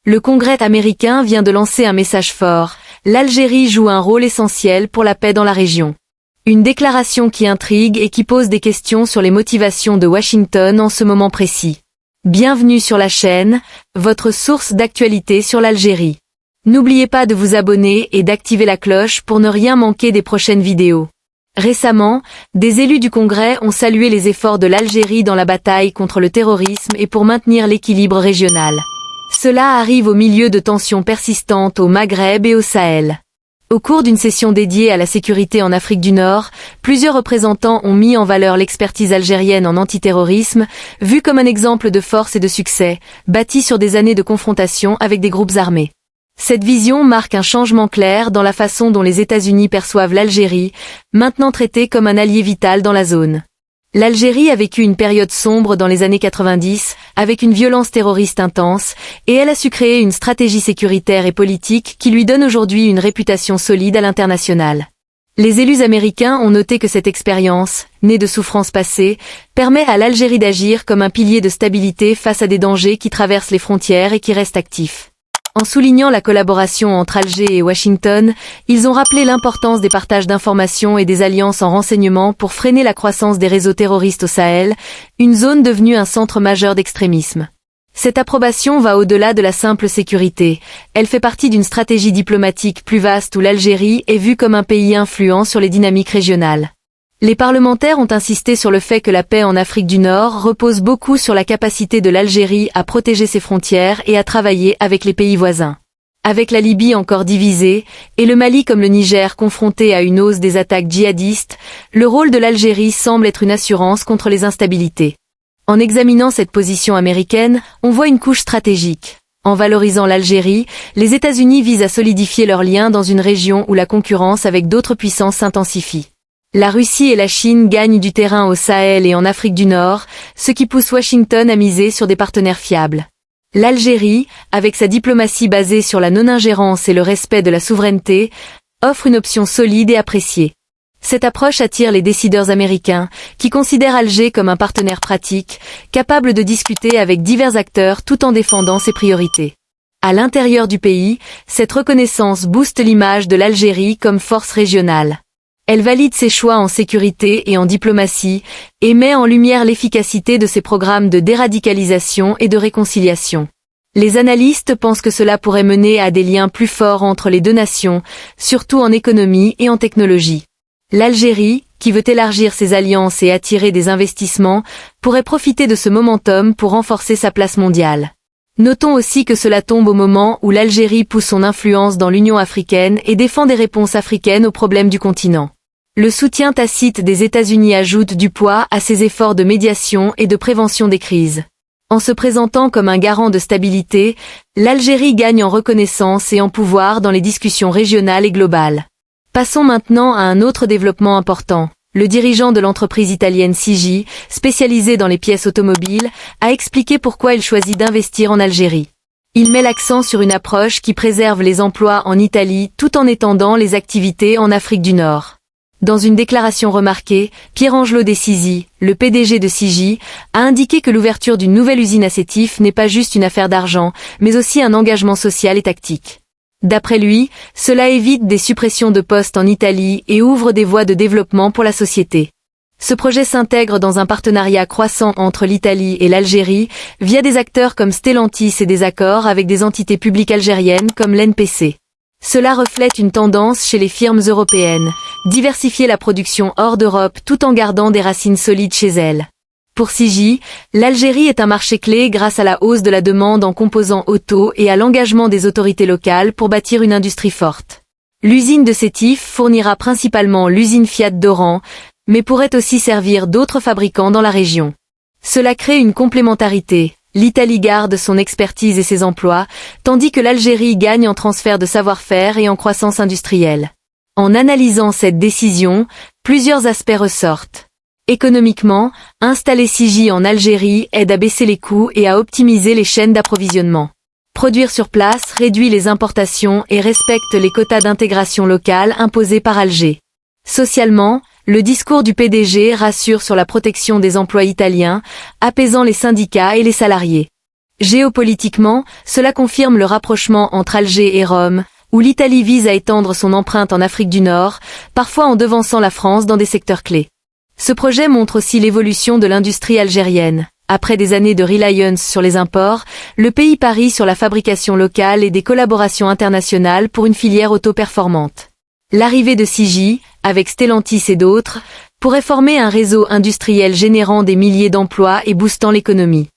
Le Congrès américain vient de lancer un message fort. L'Algérie joue un rôle essentiel pour la paix dans la région. Une déclaration qui intrigue et qui pose des questions sur les motivations de Washington en ce moment précis. Bienvenue sur la chaîne, votre source d'actualité sur l'Algérie. N'oubliez pas de vous abonner et d'activer la cloche pour ne rien manquer des prochaines vidéos. Récemment, des élus du Congrès ont salué les efforts de l'Algérie dans la bataille contre le terrorisme et pour maintenir l'équilibre régional. Cela arrive au milieu de tensions persistantes au Maghreb et au Sahel. Au cours d'une session dédiée à la sécurité en Afrique du Nord, plusieurs représentants ont mis en valeur l'expertise algérienne en antiterrorisme, vue comme un exemple de force et de succès, bâti sur des années de confrontation avec des groupes armés. Cette vision marque un changement clair dans la façon dont les États-Unis perçoivent l'Algérie, maintenant traitée comme un allié vital dans la zone. L'Algérie a vécu une période sombre dans les années 90, avec une violence terroriste intense, et elle a su créer une stratégie sécuritaire et politique qui lui donne aujourd'hui une réputation solide à l'international. Les élus américains ont noté que cette expérience, née de souffrances passées, permet à l'Algérie d'agir comme un pilier de stabilité face à des dangers qui traversent les frontières et qui restent actifs. En soulignant la collaboration entre Alger et Washington, ils ont rappelé l'importance des partages d'informations et des alliances en renseignement pour freiner la croissance des réseaux terroristes au Sahel, une zone devenue un centre majeur d'extrémisme. Cette approbation va au-delà de la simple sécurité. Elle fait partie d'une stratégie diplomatique plus vaste où l'Algérie est vue comme un pays influent sur les dynamiques régionales. Les parlementaires ont insisté sur le fait que la paix en Afrique du Nord repose beaucoup sur la capacité de l'Algérie à protéger ses frontières et à travailler avec les pays voisins. Avec la Libye encore divisée, et le Mali comme le Niger confronté à une hausse des attaques djihadistes, le rôle de l'Algérie semble être une assurance contre les instabilités. En examinant cette position américaine, on voit une couche stratégique. En valorisant l'Algérie, les États-Unis visent à solidifier leurs liens dans une région où la concurrence avec d'autres puissances s'intensifie. La Russie et la Chine gagnent du terrain au Sahel et en Afrique du Nord, ce qui pousse Washington à miser sur des partenaires fiables. L'Algérie, avec sa diplomatie basée sur la non-ingérence et le respect de la souveraineté, offre une option solide et appréciée. Cette approche attire les décideurs américains, qui considèrent Alger comme un partenaire pratique, capable de discuter avec divers acteurs tout en défendant ses priorités. À l'intérieur du pays, cette reconnaissance booste l'image de l'Algérie comme force régionale. Elle valide ses choix en sécurité et en diplomatie, et met en lumière l'efficacité de ses programmes de déradicalisation et de réconciliation. Les analystes pensent que cela pourrait mener à des liens plus forts entre les deux nations, surtout en économie et en technologie. L'Algérie, qui veut élargir ses alliances et attirer des investissements, pourrait profiter de ce momentum pour renforcer sa place mondiale. Notons aussi que cela tombe au moment où l'Algérie pousse son influence dans l'Union africaine et défend des réponses africaines aux problèmes du continent. Le soutien tacite des États-Unis ajoute du poids à ses efforts de médiation et de prévention des crises. En se présentant comme un garant de stabilité, l'Algérie gagne en reconnaissance et en pouvoir dans les discussions régionales et globales. Passons maintenant à un autre développement important. Le dirigeant de l'entreprise italienne Sigi, spécialisée dans les pièces automobiles, a expliqué pourquoi il choisit d'investir en Algérie. Il met l'accent sur une approche qui préserve les emplois en Italie tout en étendant les activités en Afrique du Nord. Dans une déclaration remarquée, Pierangelo De Sisi, le PDG de Sigi, a indiqué que l'ouverture d'une nouvelle usine à Sétif n'est pas juste une affaire d'argent, mais aussi un engagement social et tactique. D'après lui, cela évite des suppressions de postes en Italie et ouvre des voies de développement pour la société. Ce projet s'intègre dans un partenariat croissant entre l'Italie et l'Algérie via des acteurs comme Stellantis et des accords avec des entités publiques algériennes comme l'NPC. Cela reflète une tendance chez les firmes européennes, diversifier la production hors d'Europe tout en gardant des racines solides chez elles. Pour Sigi, l'Algérie est un marché clé grâce à la hausse de la demande en composants auto et à l'engagement des autorités locales pour bâtir une industrie forte. L'usine de Sétif fournira principalement l'usine Fiat d'Oran, mais pourrait aussi servir d'autres fabricants dans la région. Cela crée une complémentarité. L'Italie garde son expertise et ses emplois, tandis que l'Algérie gagne en transfert de savoir-faire et en croissance industrielle. En analysant cette décision, plusieurs aspects ressortent. Économiquement, installer Sigi en Algérie aide à baisser les coûts et à optimiser les chaînes d'approvisionnement. Produire sur place réduit les importations et respecte les quotas d'intégration locale imposés par Alger. Socialement, le discours du PDG rassure sur la protection des emplois italiens, apaisant les syndicats et les salariés. Géopolitiquement, cela confirme le rapprochement entre Alger et Rome, où l'Italie vise à étendre son empreinte en Afrique du Nord, parfois en devançant la France dans des secteurs clés. Ce projet montre aussi l'évolution de l'industrie algérienne. Après des années de reliance sur les imports, le pays parie sur la fabrication locale et des collaborations internationales pour une filière auto-performante. L'arrivée de CIGI, avec Stellantis et d'autres, pourrait former un réseau industriel générant des milliers d'emplois et boostant l'économie.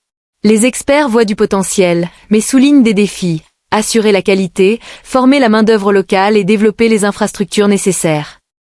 Les experts voient du potentiel, mais soulignent des défis. Assurer la qualité, former la main-d'œuvre locale et développer les infrastructures nécessaires.